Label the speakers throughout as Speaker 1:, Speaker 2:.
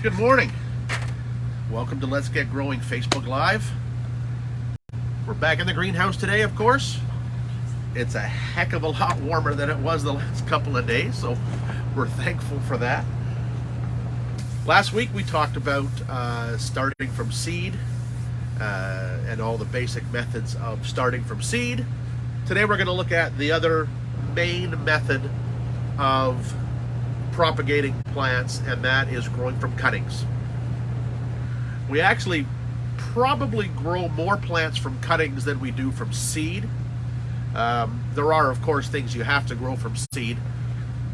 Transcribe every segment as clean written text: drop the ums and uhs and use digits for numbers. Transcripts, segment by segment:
Speaker 1: Good morning. Welcome to Let's Get Growing Facebook Live. We're back in the greenhouse today, of course. It's a heck of a lot warmer than it was the last couple of days, so we're thankful for that. Last week we talked about starting from seed and all the basic methods of starting from seed. Today we're going to look at the other main method of propagating plants, and that is growing from cuttings. We actually probably grow more plants from cuttings than we do from seed. There are, of course, things you have to grow from seed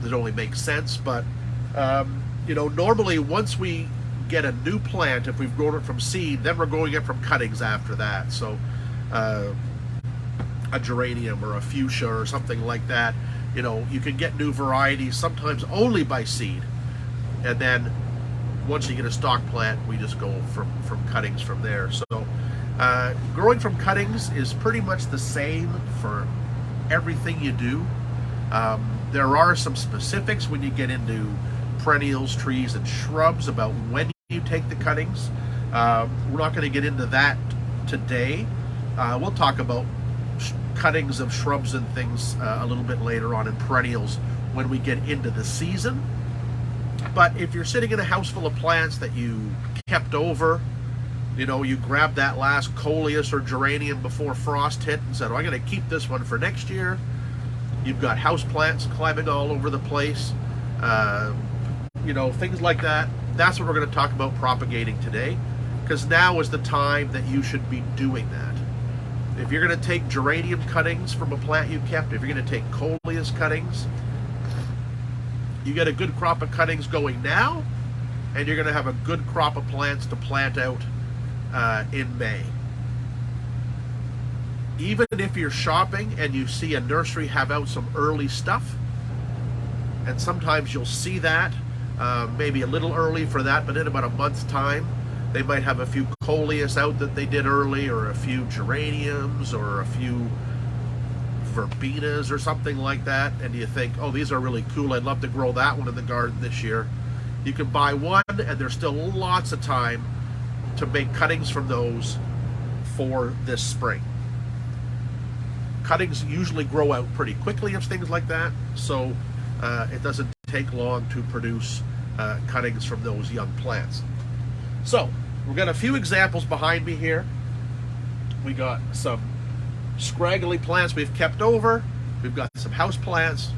Speaker 1: that only make sense, but normally once we get a new plant, if we've grown it from seed, then we're growing it from cuttings after that. So a geranium or a fuchsia or something like that, you can get new varieties sometimes only by seed, and then once you get a stock plant, we just go from cuttings from there. So growing from cuttings is pretty much the same for everything you do. There are some specifics when you get into perennials, trees, and shrubs about when you take the cuttings. We're not going to get into that today. We'll talk about cuttings of shrubs and things a little bit later on in perennials when we get into the season. But if you're sitting in a house full of plants that you kept over, you grabbed that last coleus or geranium before frost hit and said, I'm going to keep this one for next year. You've got house plants climbing all over the place, things like that. That's what we're going to talk about propagating today, because now is the time that you should be doing that. If you're going to take geranium cuttings from a plant you kept, if you're going to take coleus cuttings, you get a good crop of cuttings going now, and you're going to have a good crop of plants to plant out in May. Even if you're shopping and you see a nursery have out some early stuff, and sometimes you'll see that, maybe a little early for that, but in about a month's time, they might have a few coleus out that they did early, or a few geraniums, or a few verbenas or something like that, and you think, oh, these are really cool, I'd love to grow that one in the garden this year. You can buy one, and there's still lots of time to make cuttings from those for this spring. Cuttings usually grow out pretty quickly of things like that, so it doesn't take long to produce cuttings from those young plants. So we've got a few examples behind me here. We got some scraggly plants we've kept over. We've got some house plants.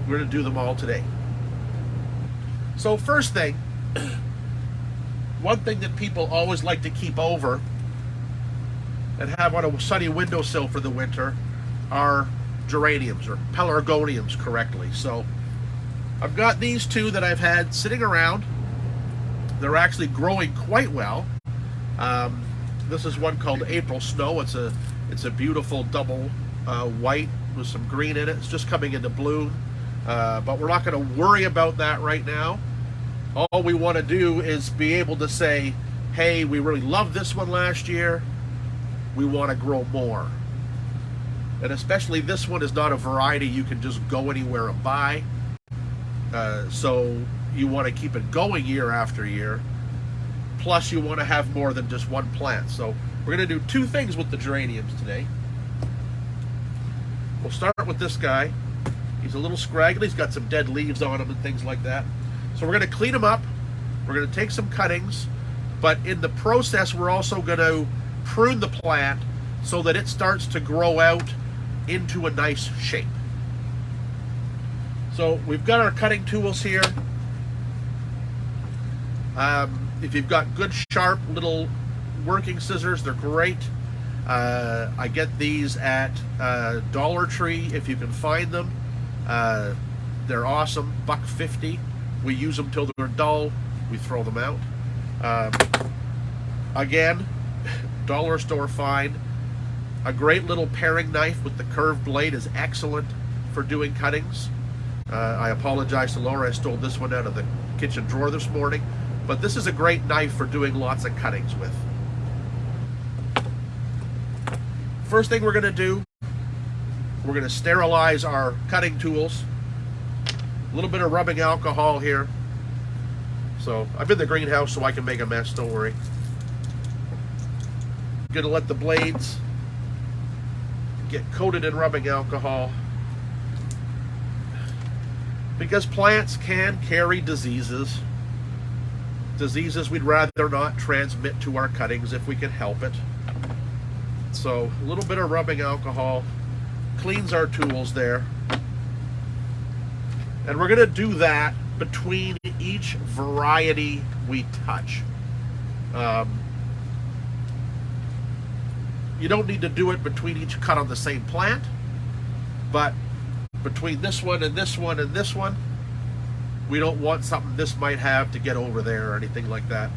Speaker 1: We're going to do them all today. So first thing, one thing that people always like to keep over and have on a sunny windowsill for the winter are geraniums, or pelargoniums correctly. So I've got these two that I've had sitting around. They're actually growing quite well. This is one called April Snow. It's a beautiful double white with some green in it. It's just coming into bloom, but we're not going to worry about that right now. All we want to do is be able to say, hey, we really loved this one last year. We want to grow more. And especially this one is not a variety you can just go anywhere and buy. So you want to keep it going year after year. Plus you want to have more than just one plant. So we're going to do two things with the geraniums today. We'll start with this guy. He's a little scraggly. He's got some dead leaves on him and things like that. So we're going to clean him up. We're going to take some cuttings. But in the process, we're also going to prune the plant so that it starts to grow out into a nice shape. So we've got our cutting tools here. If you've got good sharp little working scissors, they're great. I get these at Dollar Tree if you can find them. They're awesome, $1.50. We use them till they're dull, we throw them out. Again, dollar store find. A great little paring knife with the curved blade is excellent for doing cuttings. I apologize to Laura, I stole this one out of the kitchen drawer this morning, but this is a great knife for doing lots of cuttings with. First thing we're going to do, we're going to sterilize our cutting tools. A little bit of rubbing alcohol here. So I'm in the greenhouse so I can make a mess, don't worry. I'm gonna let the blades get coated in rubbing alcohol, because plants can carry diseases we'd rather not transmit to our cuttings if we can help it. So a little bit of rubbing alcohol cleans our tools there. And we're going to do that between each variety we touch. You don't need to do it between each cut on the same plant, but between this one and this one and this one, we don't want something this might have to get over there or anything like that.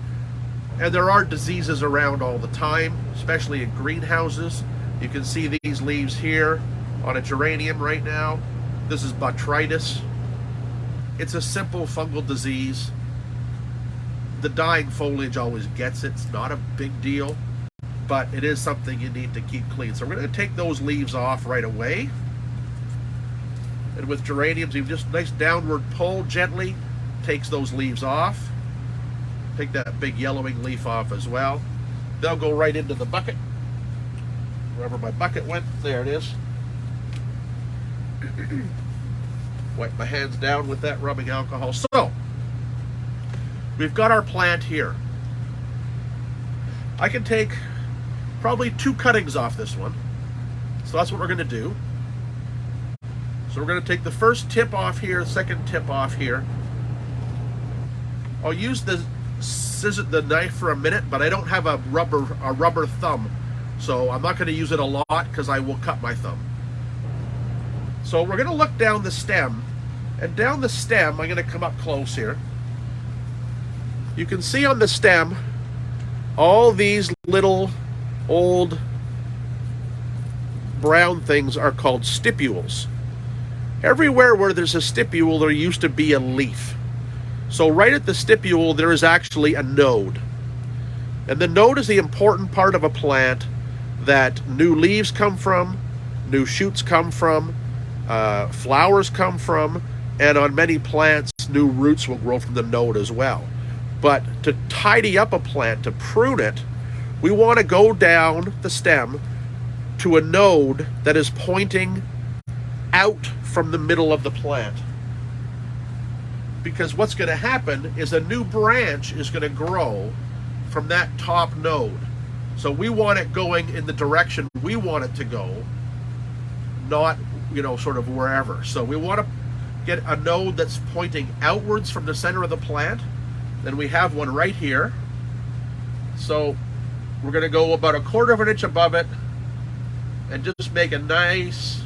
Speaker 1: And there are diseases around all the time, especially in greenhouses. You can see these leaves here on a geranium right now. This is botrytis. It's a simple fungal disease. The dying foliage always gets it. It's not a big deal, but it is something you need to keep clean. So we're going to take those leaves off right away. And with geraniums, you just nice downward pull gently, takes those leaves off. Take that big yellowing leaf off as well. They'll go right into the bucket. Wherever my bucket went, there it is. Wipe my hands down with that rubbing alcohol. So, we've got our plant here. I can take probably 2 cuttings off this one. So that's what we're going to do. So we're going to take the first tip off here, second tip off here. I'll use the knife for a minute, but I don't have a rubber thumb, so I'm not going to use it a lot because I will cut my thumb. So we're going to look down the stem, and down the stem, I'm going to come up close here. You can see on the stem all these little old brown things are called stipules. Everywhere where there's a stipule, there used to be a leaf. So right at the stipule, there is actually a node. And the node is the important part of a plant that new leaves come from, new shoots come from, flowers come from, and on many plants, new roots will grow from the node as well. But to tidy up a plant, to prune it, we want to go down the stem to a node that is pointing out from the middle of the plant. Because what's going to happen is a new branch is going to grow from that top node. So we want it going in the direction we want it to go, not, sort of wherever. So we want to get a node that's pointing outwards from the center of the plant. Then we have one right here. So we're going to go about 1/4 of an inch above it and just make a nice,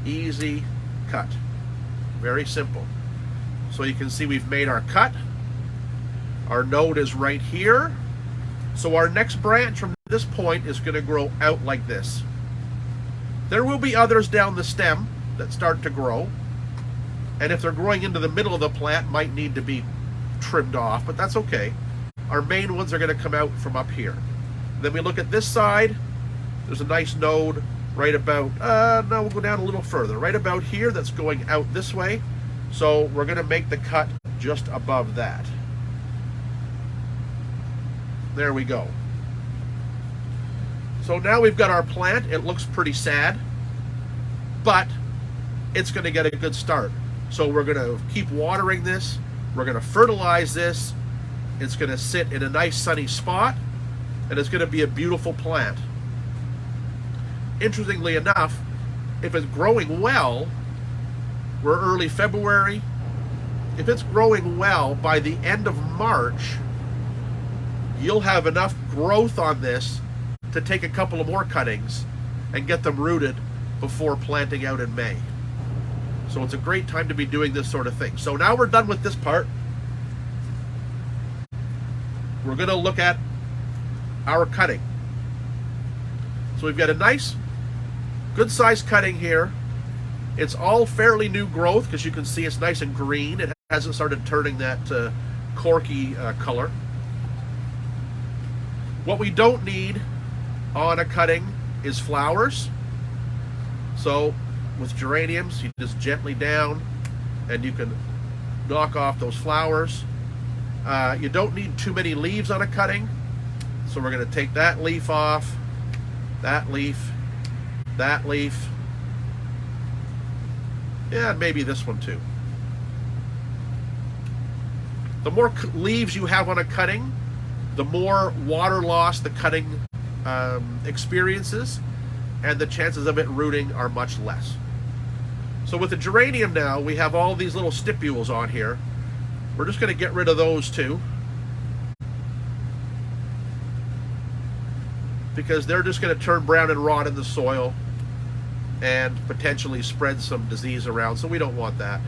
Speaker 1: easy cut. Very simple. So you can see we've made our cut. Our node is right here. So our next branch from this point is going to grow out like this. There will be others down the stem that start to grow. And if they're growing into the middle of the plant, might need to be trimmed off, but that's okay. Our main ones are going to come out from up here. Then we look at this side. There's a nice node right about, no, we'll go down a little further. Right about here that's going out this way. So we're going to make the cut just above that. There we go. So now we've got our plant. It looks pretty sad, but it's going to get a good start. So we're going to keep watering this. We're going to fertilize this. It's going to sit in a nice sunny spot, and it's going to be a beautiful plant. Interestingly enough, if it's growing well, we're early February. If it's growing well, by the end of March, you'll have enough growth on this to take a couple of more cuttings and get them rooted before planting out in May. So it's a great time to be doing this sort of thing. So now we're done with this part. We're going to look at our cutting. So we've got a nice, good sized cutting here. It's all fairly new growth because you can see it's nice and green. It hasn't started turning that corky color. What we don't need on a cutting is flowers. So with geraniums, you just gently down and you can knock off those flowers. You don't need too many leaves on a cutting, so we're going to take that leaf off, that leaf, yeah, and maybe this one too. The more leaves you have on a cutting, the more water loss the cutting experiences, and the chances of it rooting are much less. So with the geranium now, we have all these little stipules on here. We're just going to get rid of those too, because they're just going to turn brown and rot in the soil and potentially spread some disease around, so we don't want that.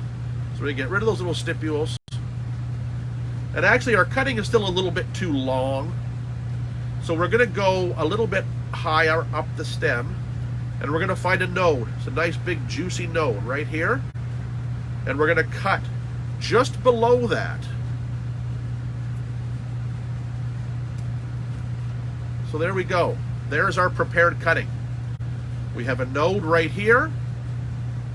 Speaker 1: So we're going to get rid of those little stipules. And actually our cutting is still a little bit too long, so we're going to go a little bit higher up the stem, and we're going to find a node. It's a nice big juicy node right here, and we're going to cut just below that. So there we go. There's our prepared cutting. We have a node right here.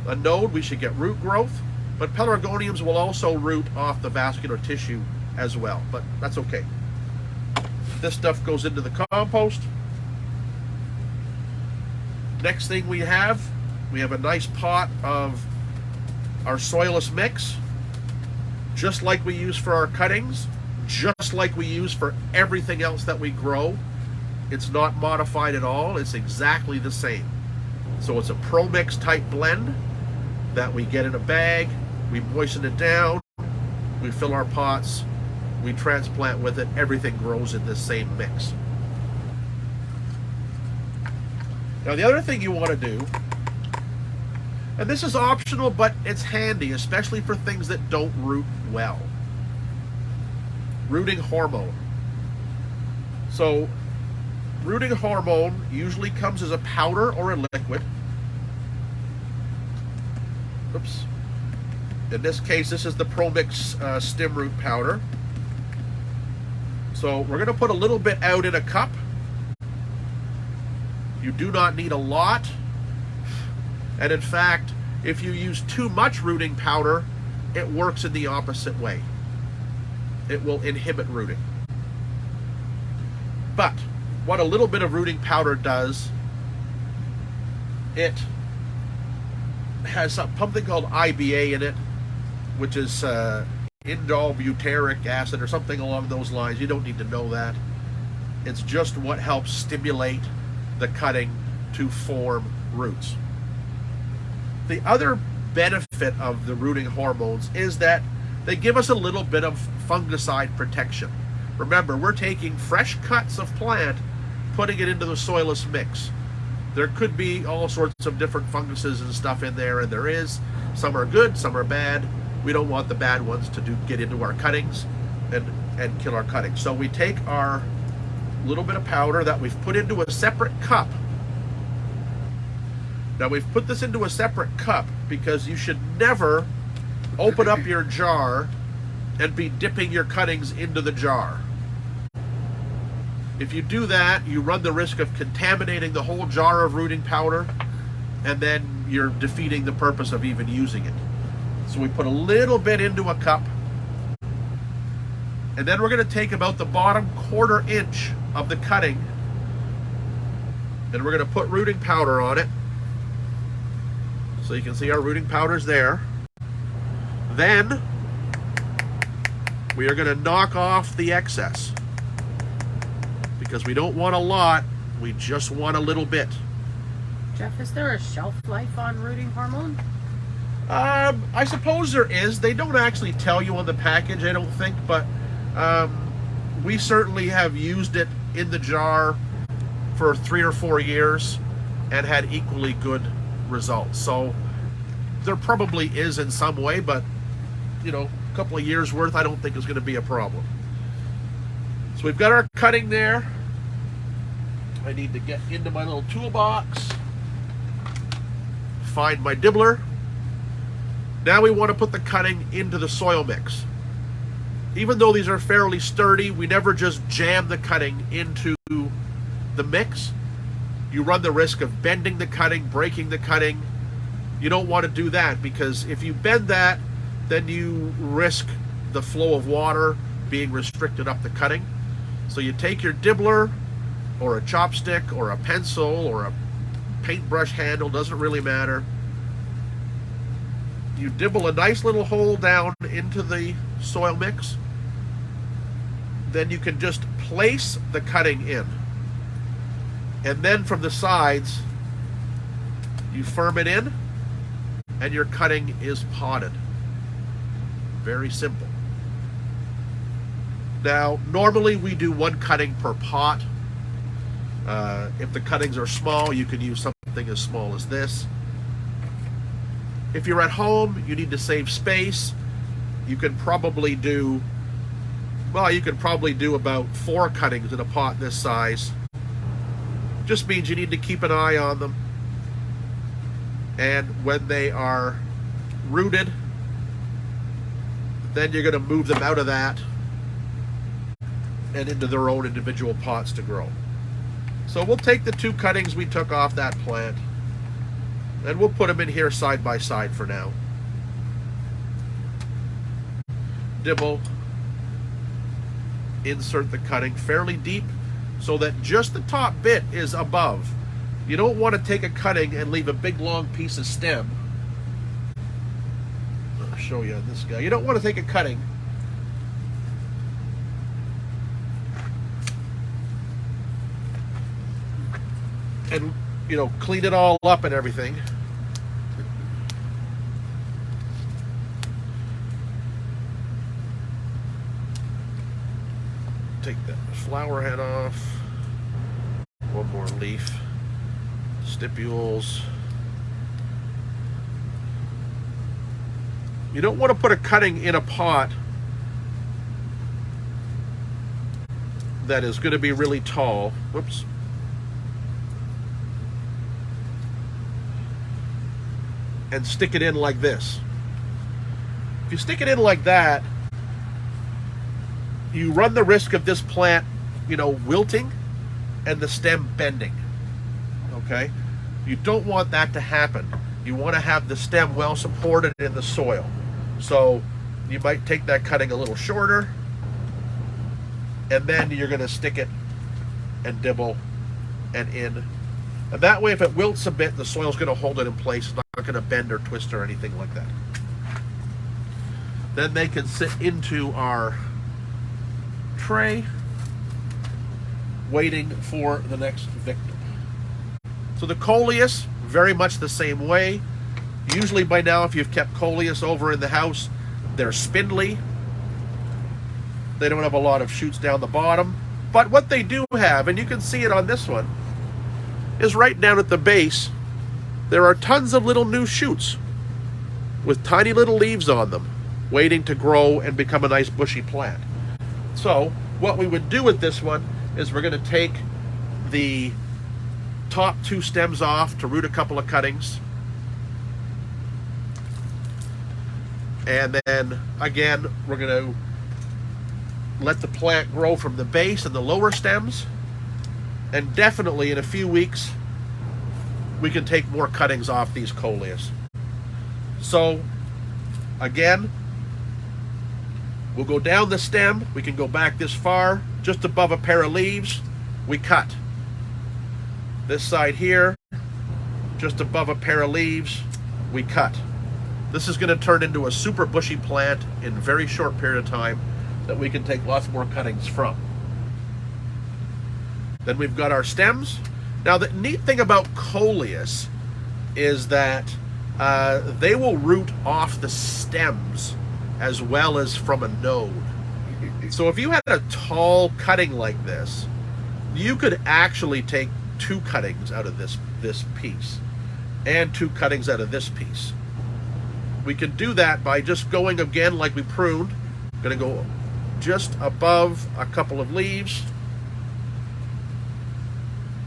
Speaker 1: A node, we should get root growth, but pelargoniums will also root off the vascular tissue as well, but that's okay. This stuff goes into the compost. Next thing we have a nice pot of our soilless mix, just like we use for our cuttings, just like we use for everything else that we grow. It's not modified at all, it's exactly the same. So it's a pro mix type blend that we get in a bag, we moisten it down, we fill our pots, we transplant with it, everything grows in this same mix. Now the other thing you want to do, and this is optional but it's handy, especially for things that don't root well. Rooting hormone. So rooting hormone usually comes as a powder or a liquid. Oops. In this case, this is the ProMix stem root powder. So we're going to put a little bit out in a cup. You do not need a lot. And in fact, if you use too much rooting powder, it works in the opposite way. It will inhibit rooting. But what a little bit of rooting powder does, it has something called IBA in it, which is indole butyric acid or something along those lines. You don't need to know that. It's just what helps stimulate the cutting to form roots. The other benefit of the rooting hormones is that they give us a little bit of fungicide protection. Remember, we're taking fresh cuts of plant, putting it into the soilless mix. There could be all sorts of different funguses and stuff in there, and there is. Some are good, some are bad. We don't want the bad ones to get into our cuttings and kill our cuttings. So we take our little bit of powder that we've put into a separate cup. Now we've put this into a separate cup because you should never open up your jar and be dipping your cuttings into the jar. If you do that, you run the risk of contaminating the whole jar of rooting powder, and then you're defeating the purpose of even using it. So we put a little bit into a cup, and then we're going to take about the bottom 1/4 inch of the cutting, and we're going to put rooting powder on it. So you can see our rooting powder's there. Then we are going to knock off the excess, because we don't want a lot, we just want a little bit.
Speaker 2: Jeff, is there a shelf life on rooting hormone?
Speaker 1: I suppose there is. They don't actually tell you on the package, I don't think, but we certainly have used it in the jar for 3 or 4 years and had equally good results. So there probably is in some way, but you know, a couple of years worth I don't think is going to be a problem. So we've got our cutting there. I need to get into my little toolbox, find my dibbler. Now we want to put the cutting into the soil mix. Even though these are fairly sturdy, we never just jam the cutting into the mix. You run the risk of bending the cutting, breaking the cutting. You don't want to do that, because if you bend that, then you risk the flow of water being restricted up the cutting. So you take your dibbler or a chopstick or a pencil or a paintbrush handle, doesn't really matter. You dibble a nice little hole down into the soil mix. Then you can just place the cutting in. And then from the sides, you firm it in, and your cutting is potted. Very simple. Now, normally we do one cutting per pot. If the cuttings are small, you can use something as small as this. If you're at home, you need to save space. You can probably do, well, you can probably do about 4 cuttings in a pot this size. Just means you need to keep an eye on them. And when they are rooted, then you're going to move them out of that and into their own individual pots to grow. So we'll take the 2 cuttings we took off that plant and we'll put them in here side by side for now. Dibble, insert the cutting fairly deep so that just the top bit is above. You don't want to take a cutting and leave a big long piece of stem. I'll show you on this guy. You don't want to take a cutting and, you know, clean it all up and everything. Take that flower head off. One more leaf. Stipules. You don't want to put a cutting in a pot that is going to be really tall. Whoops. And stick it in like this. If you stick it in like that, you run the risk of this plant, you know, wilting and the stem bending. Okay? You don't want that to happen. You want to have the stem well supported in the soil. So you might take that cutting a little shorter, and then you're going to stick it and dibble and in. And that way, if it wilts a bit, the soil's going to hold it in place. It's not going to bend or twist or anything like that. Then they can sit into our tray, waiting for the next victim. So the coleus, very much the same way. Usually by now, if you've kept coleus over in the house, they're spindly. They don't have a lot of shoots down the bottom. But what they do have, and you can see it on this one, is right down at the base, there are tons of little new shoots with tiny little leaves on them, waiting to grow and become a nice bushy plant. So what we would do with this one is we're going to take the top 2 stems off to root a couple of cuttings. And then again, we're going to let the plant grow from the base and the lower stems. And definitely in a few weeks, we can take more cuttings off these coleus. So again, we'll go down the stem. We can go back this far, just above a pair of leaves, we cut. This side here, just above a pair of leaves, we cut. This is going to turn into a super bushy plant in a very short period of time that we can take lots more cuttings from. Then we've got our stems. Now the neat thing about coleus is that they will root off the stems as well as from a node. So if you had a tall cutting like this, you could actually take 2 cuttings out of this piece and 2 cuttings out of this piece. We can do that by just going again like we pruned. Going to go just above a couple of leaves.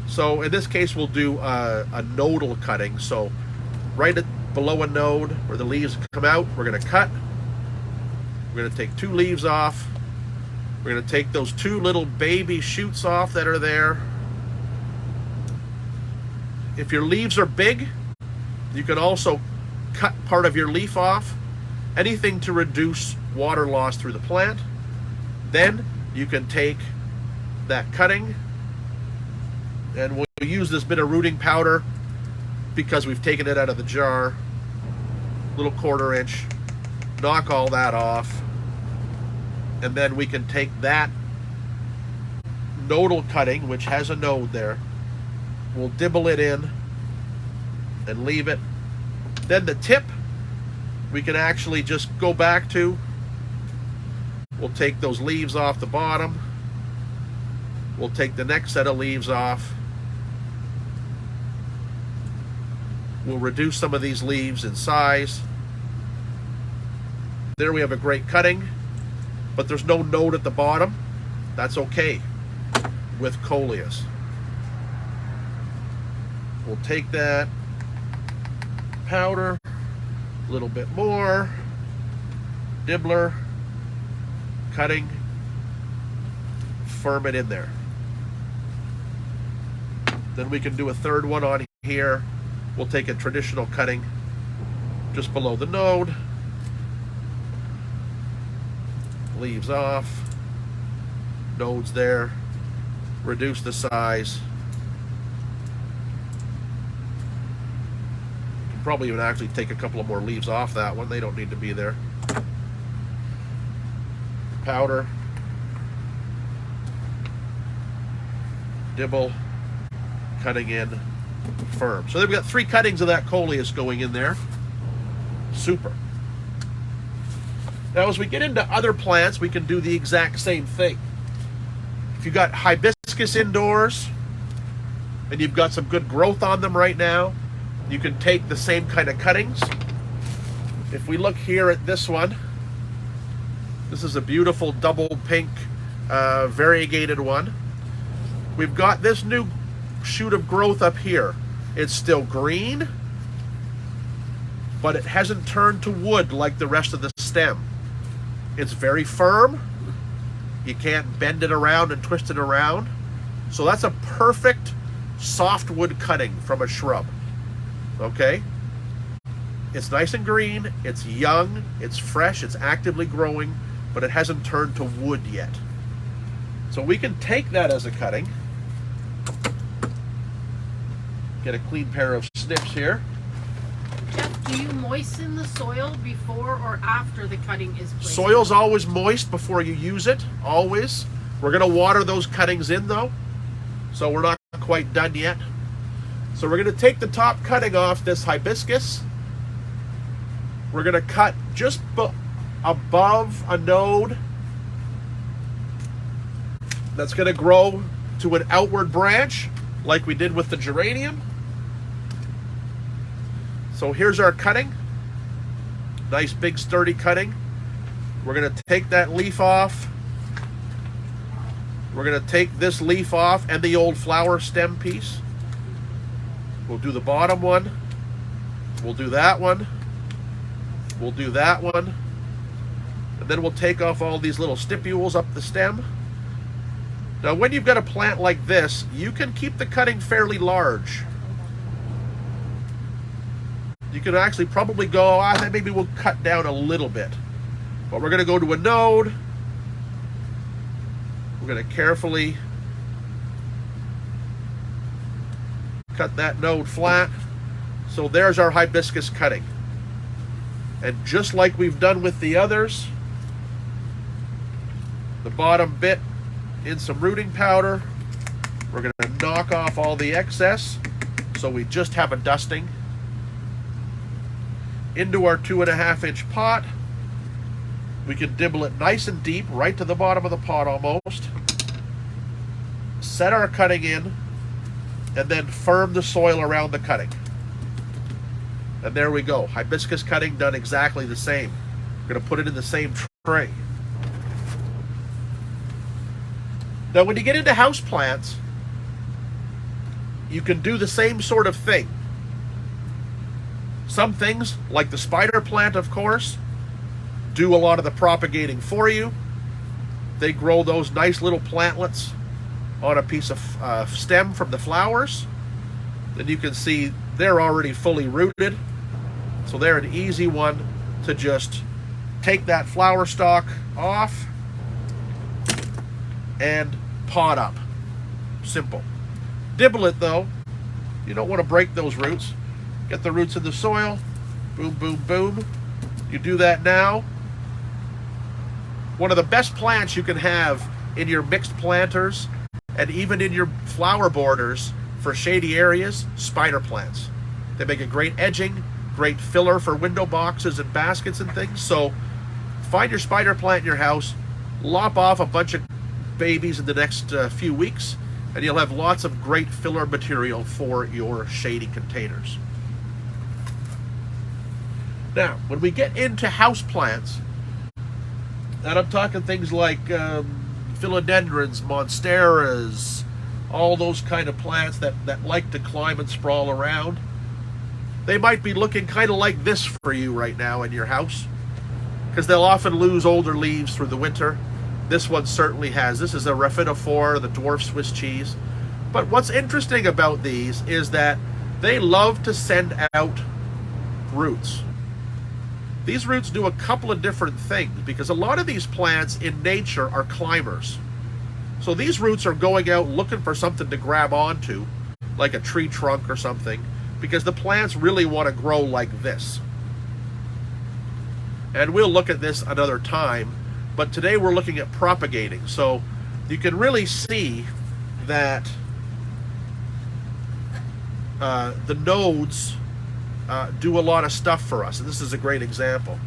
Speaker 1: So in this case, we'll do a nodal cutting. So right below a node where the leaves come out, we're going to cut. We're going to take 2 leaves off. We're going to take those 2 little baby shoots off that are there. If your leaves are big, you can also cut part of your leaf off. Anything to reduce water loss through the plant. Then you can take that cutting, and we'll use this bit of rooting powder because we've taken it out of the jar. Little 1/4 inch. Knock all that off. And then we can take that nodal cutting, which has a node there. We'll dibble it in and leave it. Then the tip, we can actually just go back to. We'll take those leaves off the bottom. We'll take the next set of leaves off. We'll reduce some of these leaves in size. There we have a great cutting, but there's no node at the bottom. That's okay with coleus. We'll take that powder, a little bit more, dibbler, cutting, firm it in there. Then we can do a third one on here. We'll take a traditional cutting just below the node, leaves off, nodes there, reduce the size. You can probably even actually take a couple of more leaves off that one. They don't need to be there. Powder, dibble, cutting in, firm. So then we've got 3 cuttings of that coleus going in there. Super. Now as we get into other plants, we can do the exact same thing. If you've got hibiscus indoors and you've got some good growth on them right now, you can take the same kind of cuttings. If we look here at this one, this is a beautiful double pink variegated one. We've got this new shoot of growth up here. It's still green, but it hasn't turned to wood like the rest of the stem. It's very firm. You can't bend it around and twist it around. So that's a perfect softwood cutting from a shrub. Okay? It's nice and green, it's young, it's fresh, it's actively growing, but it hasn't turned to wood yet. So we can take that as a cutting. Get a clean pair of snips here.
Speaker 2: Jeff, do you moisten the soil before or after the cutting is placed?
Speaker 1: Soil's always moist before you use it, always. We're gonna water those cuttings in though, so we're not quite done yet. So we're gonna take the top cutting off this hibiscus. We're gonna cut just above a node that's gonna grow to an outward branch like we did with the geranium. So here's our cutting. Nice big sturdy cutting. We're gonna take that leaf off. We're gonna take this leaf off and the old flower stem piece. We'll do the bottom one. We'll do that one. We'll do that one. And then we'll take off all these little stipules up the stem. Now when you've got a plant like this, you can keep the cutting fairly large. You can actually probably go, maybe we'll cut down a little bit. But we're gonna go to a node. We're gonna carefully cut that node flat. So there's our hibiscus cutting. And just like we've done with the others, the bottom bit in some rooting powder. We're gonna knock off all the excess so we just have a dusting. Into our 2.5 inch pot. We can dibble it nice and deep, right to the bottom of the pot almost. Set our cutting in, and then firm the soil around the cutting. And there we go. Hibiscus cutting done exactly the same. We're going to put it in the same tray. Now when you get into house plants, you can do the same sort of thing. Some things, like the spider plant, of course, do a lot of the propagating for you. They grow those nice little plantlets on a piece of stem from the flowers. And you can see they're already fully rooted. So they're an easy one to just take that flower stalk off, and pot up. Simple. Dibble it though. You don't want to break those roots. Get the roots in the soil. Boom, boom, boom. You do that now. One of the best plants you can have in your mixed planters and even in your flower borders for shady areas, spider plants. They make a great edging, great filler for window boxes and baskets and things. So find your spider plant in your house, lop off a bunch of babies in the next few weeks, and you'll have lots of great filler material for your shady containers. Now, when we get into house plants, and I'm talking things like philodendrons, monsteras, all those kind of plants that like to climb and sprawl around, they might be looking kind of like this for you right now in your house, because they'll often lose older leaves through the winter. This one certainly has. This is a Rhaphidophora, the dwarf Swiss cheese. But what's interesting about these is that they love to send out roots. These roots do a couple of different things, because a lot of these plants in nature are climbers. So these roots are going out looking for something to grab onto, like a tree trunk or something, because the plants really want to grow like this. And we'll look at this another time, but today we're looking at propagating. So you can really see that the nodes do a lot of stuff for us. And this is a great example.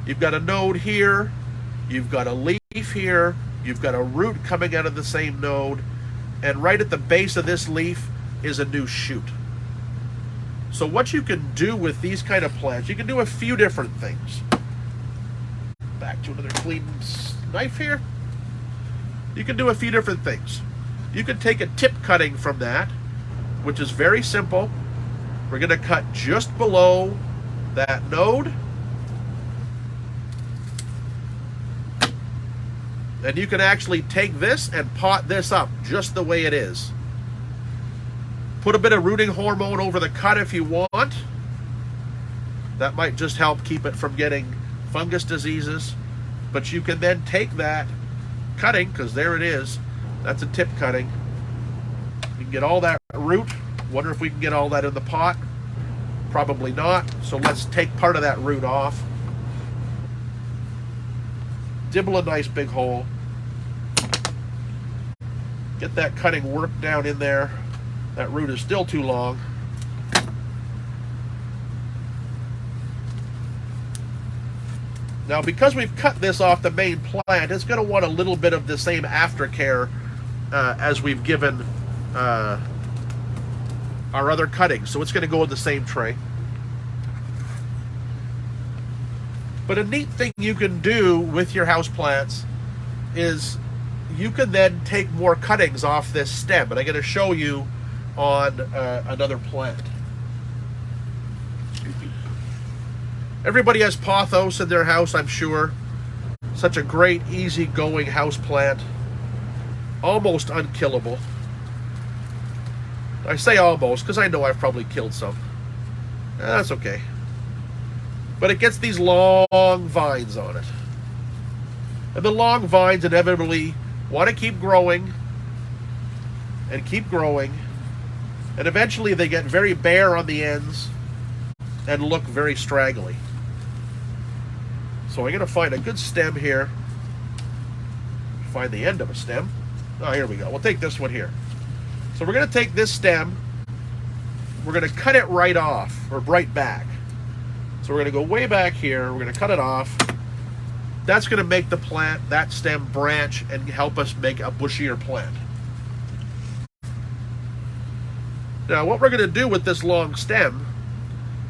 Speaker 1: You've got a node here, you've got a leaf here, you've got a root coming out of the same node, and right at the base of this leaf is a new shoot. So what you can do with these kind of plants, you can do a few different things. Back to another clean knife here. You can do a few different things. You can take a tip cutting from that, which is very simple. We're going to cut just below that node. And you can actually take this and pot this up just the way it is. Put a bit of rooting hormone over the cut if you want. That might just help keep it from getting fungus diseases. But you can then take that cutting, because there it is. That's a tip cutting. You can get all that root. Wonder if we can get all that in the pot. Probably not. So let's take part of that root off. Dibble a nice big hole. Get that cutting worked down in there. That root is still too long. Now, because we've cut this off the main plant, it's going to want a little bit of the same aftercare as we've given our other cuttings. So it's going to go in the same tray. But a neat thing you can do with your house plants is you can then take more cuttings off this stem. And I'm going to show you on another plant. Everybody has pothos in their house, I'm sure. Such a great, easy-going house plant. Almost unkillable. I say almost because I know I've probably killed some. That's okay. But it gets these long vines on it. And the long vines inevitably want to keep growing and keep growing. And eventually they get very bare on the ends and look very straggly. So I'm going to find a good stem here. Find the end of a stem. Oh, here we go. We'll take this one here. So we're going to take this stem. We're going to cut it right off, or right back. So we're going to go way back here. We're going to cut it off. That's going to make the plant, that stem, branch and help us make a bushier plant. Now, what we're going to do with this long stem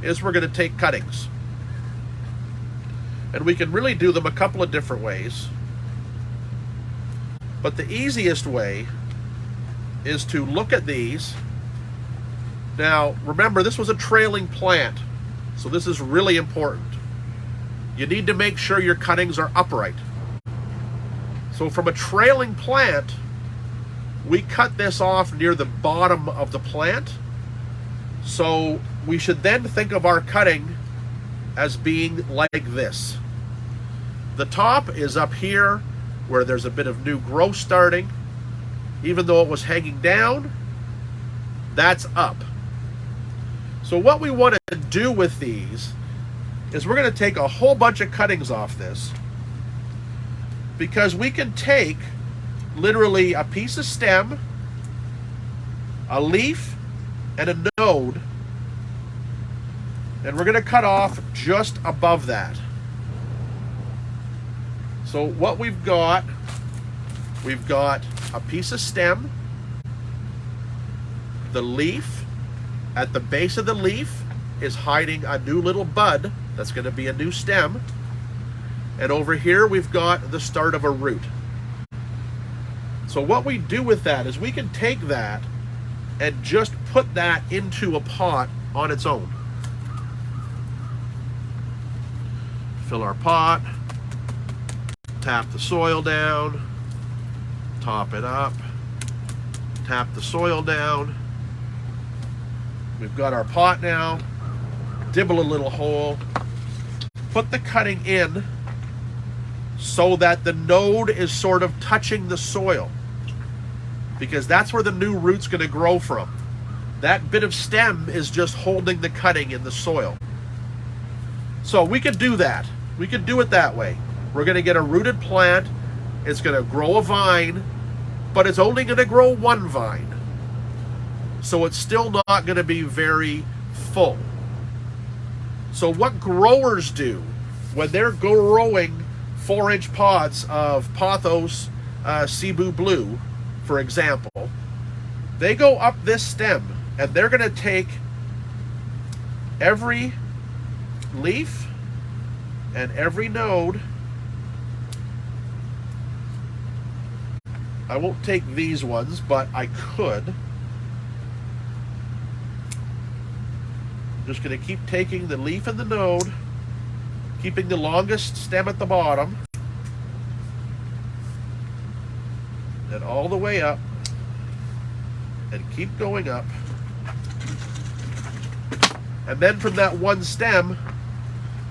Speaker 1: is we're going to take cuttings. And we can really do them a couple of different ways. But the easiest way is to look at these. Now, remember, this was a trailing plant, so this is really important. You need to make sure your cuttings are upright. So from a trailing plant, we cut this off near the bottom of the plant. So we should then think of our cutting as being like this. The top is up here where there's a bit of new growth starting, even though it was hanging down, that's up. So what we want to do with these is we're going to take a whole bunch of cuttings off this, because we can take literally a piece of stem, a leaf, and a node, and we're going to cut off just above that. So what we've got a piece of stem, the leaf. At the base of the leaf is hiding a new little bud that's going to be a new stem, and over here we've got the start of a root. So what we do with that is we can take that and just put that into a pot on its own. Fill our pot, tap the soil down, top it up, tap the soil down. We've got our pot now, dibble a little hole, put the cutting in so that the node is sort of touching the soil, because that's where the new root's going to grow from. That bit of stem is just holding the cutting in the soil. So we could do that. We could do it that way. We're going to get a rooted plant. It's going to grow a vine, but it's only going to grow one vine. So it's still not going to be very full. So what growers do when they're growing 4-inch pots of Pothos Cebu Blue, for example, they go up this stem and they're going to take every leaf and every node. I won't take these ones, but I could. Just going to keep taking the leaf and the node, keeping the longest stem at the bottom, and all the way up, and keep going up. And then from that one stem,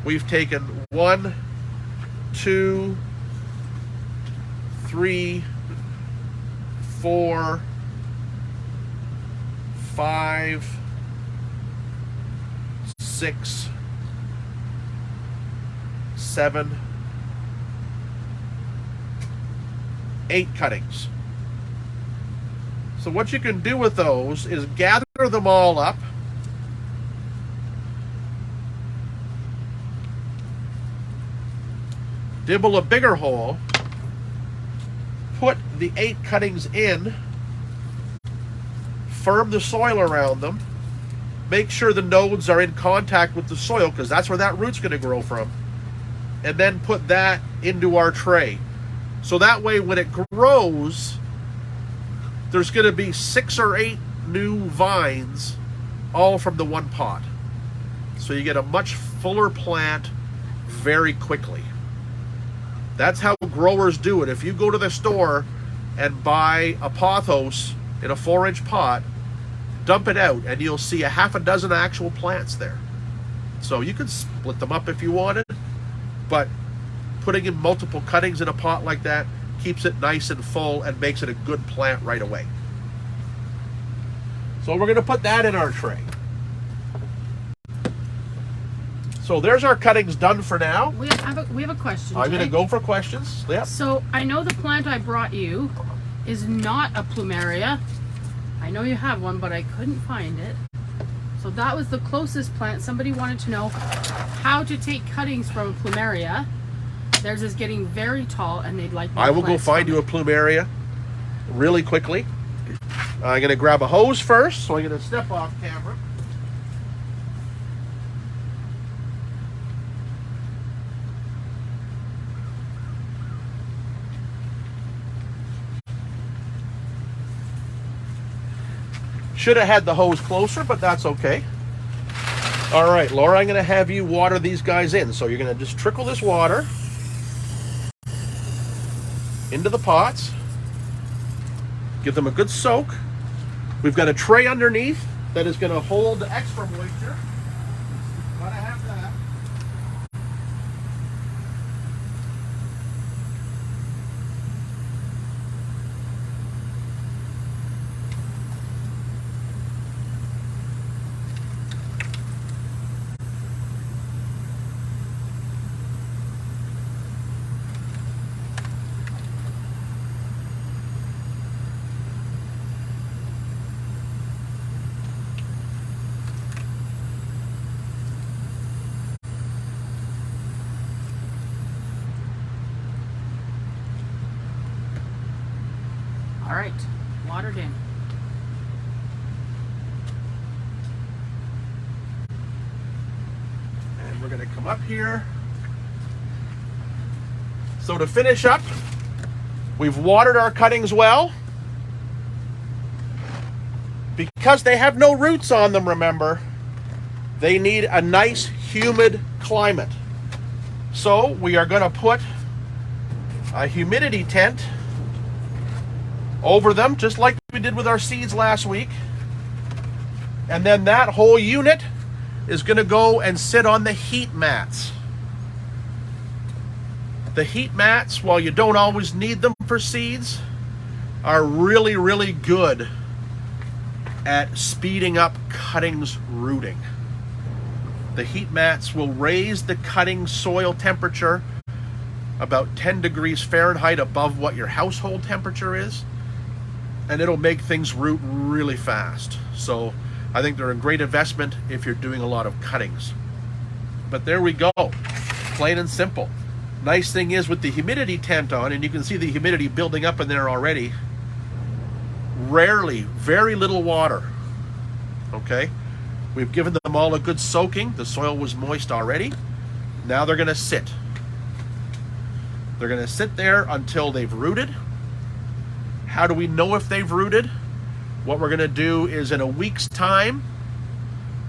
Speaker 1: we've taken 1, 2, 3, 4, 5, 6, 7, 8 cuttings. So what you can do with those is gather them all up, dibble a bigger hole, put the 8 cuttings in, firm the soil around them, make sure the nodes are in contact with the soil, because that's where that root's going to grow from, and then put that into our tray. So that way when it grows, there's going to be 6 or 8 new vines, all from the one pot. So you get a much fuller plant very quickly. That's how growers do it. If you go to the store and buy a pothos in a 4-inch pot, dump it out and you'll see a half a dozen actual plants there. So you can split them up if you wanted, but putting in multiple cuttings in a pot like that keeps it nice and full and makes it a good plant right away. So we're going to put that in our tray. So there's our cuttings done for now.
Speaker 2: We have a question.
Speaker 1: I'm going to go for questions. Yep.
Speaker 2: So I know the plant I brought you is not a plumeria. I know you have one, but I couldn't find it. So that was the closest plant. Somebody wanted to know how to take cuttings from a plumeria. Theirs is getting very tall, and they'd like.
Speaker 1: I will go find you a plumeria really quickly. I'm going to grab a hose first, so I'm going to step off camera. Should have had the hose closer, but that's okay. All right, Laura, I'm going to have you water these guys in. So you're going to just trickle this water into the pots. Give them a good soak. We've got a tray underneath that is going to hold the extra moisture. Gotta have that.
Speaker 2: All right, watered in.
Speaker 1: And we're going to come up here. So to finish up, we've watered our cuttings well. Because they have no roots on them, remember, they need a nice humid climate. So we are going to put a humidity tent over them, just like we did with our seeds last week. And then that whole unit is going to go and sit on the heat mats. The heat mats, while you don't always need them for seeds, are really, really good at speeding up cuttings rooting. The heat mats will raise the cutting soil temperature about 10 degrees Fahrenheit above what your household temperature is, and it'll make things root really fast. So I think they're a great investment if you're doing a lot of cuttings. But there we go, plain and simple. Nice thing is with the humidity tent on, and you can see the humidity building up in there already, rarely, very little water. Okay, we've given them all a good soaking. The soil was moist already. Now they're going to sit. They're going to sit there until they've rooted. How do we know if they've rooted? What we're going to do is in a week's time,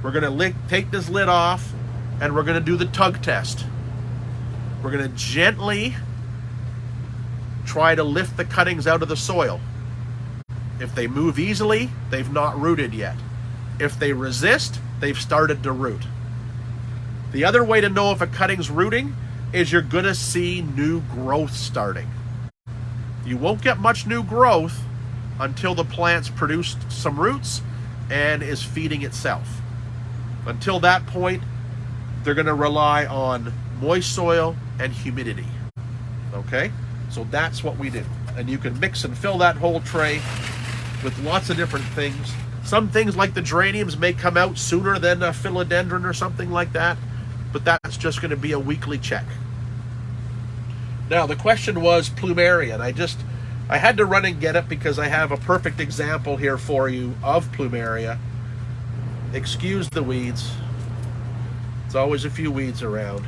Speaker 1: we're going to take this lid off and we're going to do the tug test. We're going to gently try to lift the cuttings out of the soil. If they move easily, they've not rooted yet. If they resist, they've started to root. The other way to know if a cutting's rooting is you're going to see new growth starting. You won't get much new growth until the plant's produced some roots and is feeding itself. Until that point, they're going to rely on moist soil and humidity. Okay? So that's what we do. And you can mix and fill that whole tray with lots of different things. Some things like the geraniums may come out sooner than a philodendron or something like that, but that's just going to be a weekly check. Now the question was plumeria, and I had to run and get it because I have a perfect example here for you of plumeria. Excuse the weeds. There's always a few weeds around.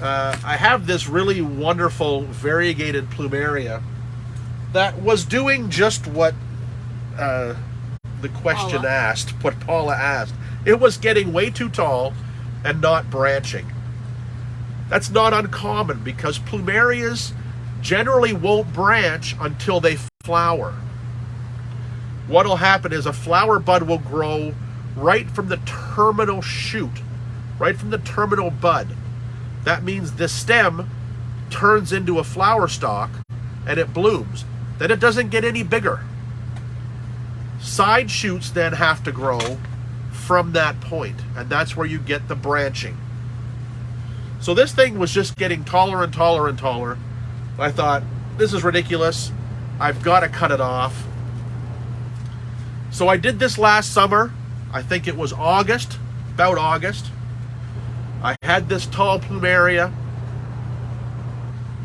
Speaker 1: I have this really wonderful variegated plumeria that was doing just what the question asked, what Paula asked. It was getting way too tall and not branching. That's not uncommon because plumerias generally won't branch until they flower. What'll happen is a flower bud will grow right from the terminal shoot, right from the terminal bud. That means the stem turns into a flower stalk and it blooms. Then it doesn't get any bigger. Side shoots then have to grow from that point, and that's where you get the branching. So this thing was just getting taller and taller and taller. I thought, this is ridiculous. I've got to cut it off. So I did this last summer. I think it was August, about August. I had this tall plumeria,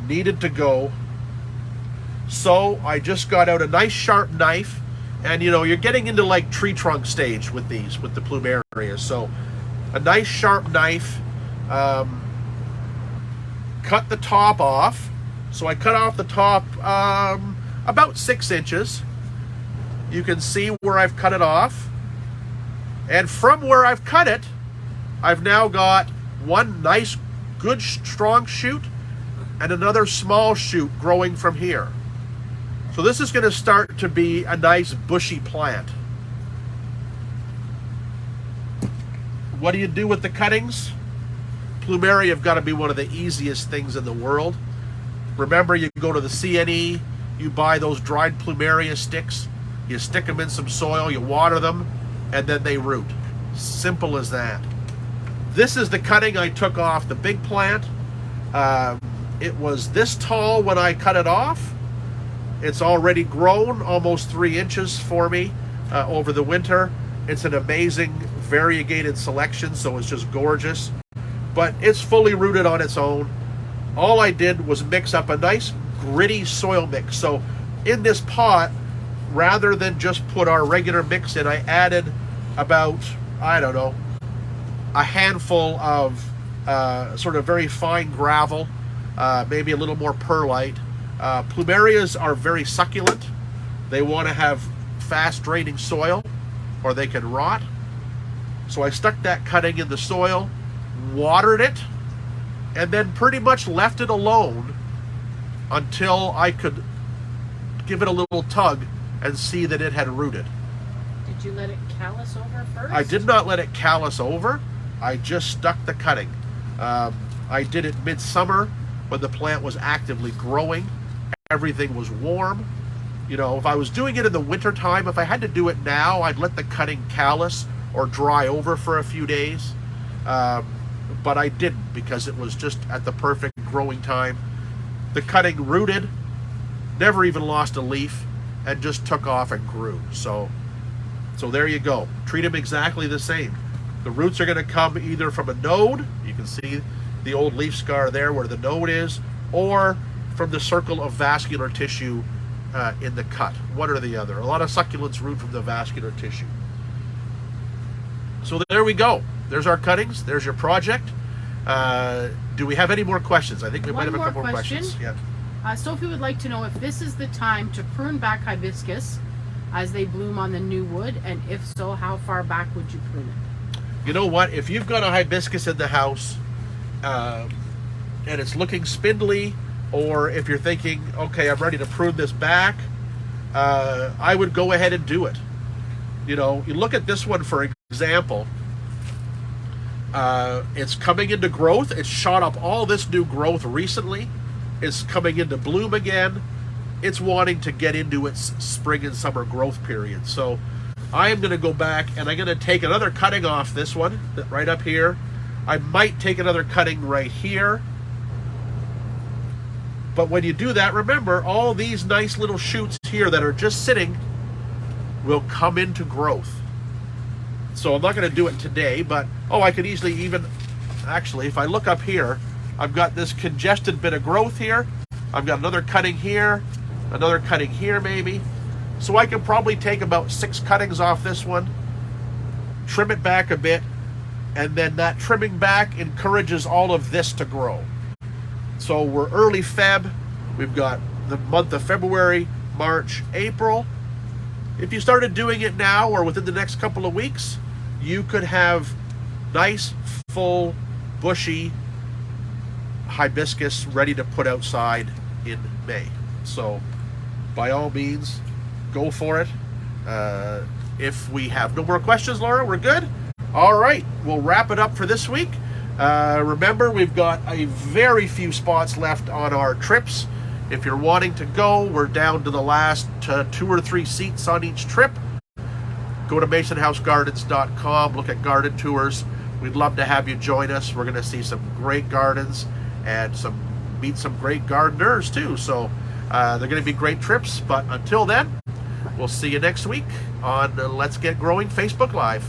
Speaker 1: needed to go. So I just got out a nice sharp knife, and you know, you're getting into like tree trunk stage with these, with the plumerias. So a nice sharp knife, cut the top off. So I cut off the top about 6 inches. You can see where I've cut it off. And from where I've cut it, I've now got one nice, good, strong shoot and another small shoot growing from here. So this is going to start to be a nice bushy plant. What do you do with the cuttings? Plumeria have got to be one of the easiest things in the world. Remember, you go to the CNE, you buy those dried plumeria sticks, you stick them in some soil, you water them, and then they root. Simple as that. This is the cutting I took off the big plant. It was this tall when I cut it off. It's already grown almost 3 inches for me over the winter. It's an amazing variegated selection, so it's just gorgeous. But it's fully rooted on its own. All I did was mix up a nice gritty soil mix. So in this pot, rather than just put our regular mix in, I added about, I don't know, a handful of sort of very fine gravel, maybe a little more perlite. Plumerias are very succulent. They want to have fast draining soil or they can rot. So I stuck that cutting in the soil, watered it, and then pretty much left it alone until I could give it a little tug and see that it had rooted.
Speaker 2: Did you let it callus over first?
Speaker 1: I did not let it callus over. I just stuck the cutting. I did it midsummer when the plant was actively growing. Everything was warm. You know, if I was doing it in the winter time, if I had to do it now, I'd let the cutting callus or dry over for a few days. But I didn't, because it was just at the perfect growing time. The cutting rooted, never even lost a leaf, and just took off and grew. So there you go. Treat them exactly the same. The roots are going to come either from a node, you can see the old leaf scar there where the node is, or from the circle of vascular tissue in the cut, one or the other. A lot of succulents root from the vascular tissue. So there we go. There's our cuttings. There's your project. Do we have any more questions? I think we might have a couple more questions. Yeah.
Speaker 2: Sophie would like to know if this is the time to prune back hibiscus as they bloom on the new wood, and if so, how far back would you prune it?
Speaker 1: You know what? If you've got a hibiscus in the house and it's looking spindly, or if you're thinking, okay, I'm ready to prune this back, I would go ahead and do it. You know, you look at this one, for example. It's coming into growth. It's shot up all this new growth recently. It's coming into bloom again. It's wanting to get into its spring and summer growth period. So I am going to go back and I'm going to take another cutting off this one, right up here. I might take another cutting right here. But when you do that, remember, all these nice little shoots here that are just sitting will come into growth. So I'm not going to do it today, but, I could easily even, actually, if I look up here, I've got this congested bit of growth here. I've got another cutting here maybe. So I can probably take about 6 cuttings off this one, trim it back a bit, and then that trimming back encourages all of this to grow. So we're early Feb. We've got the month of February, March, April. If you started doing it now or within the next couple of weeks, you could have nice, full, bushy hibiscus ready to put outside in May. So by all means, go for it. If we have no more questions, Laura, we're good? All right, we'll wrap it up for this week. Remember, we've got a very few spots left on our trips. If you're wanting to go, we're down to the last 2 or 3 seats on each trip. Go to masonhousegardens.com, look at garden tours. We'd love to have you join us. We're going to see some great gardens and meet some great gardeners too. So they're going to be great trips. But until then, we'll see you next week on Let's Get Growing Facebook Live.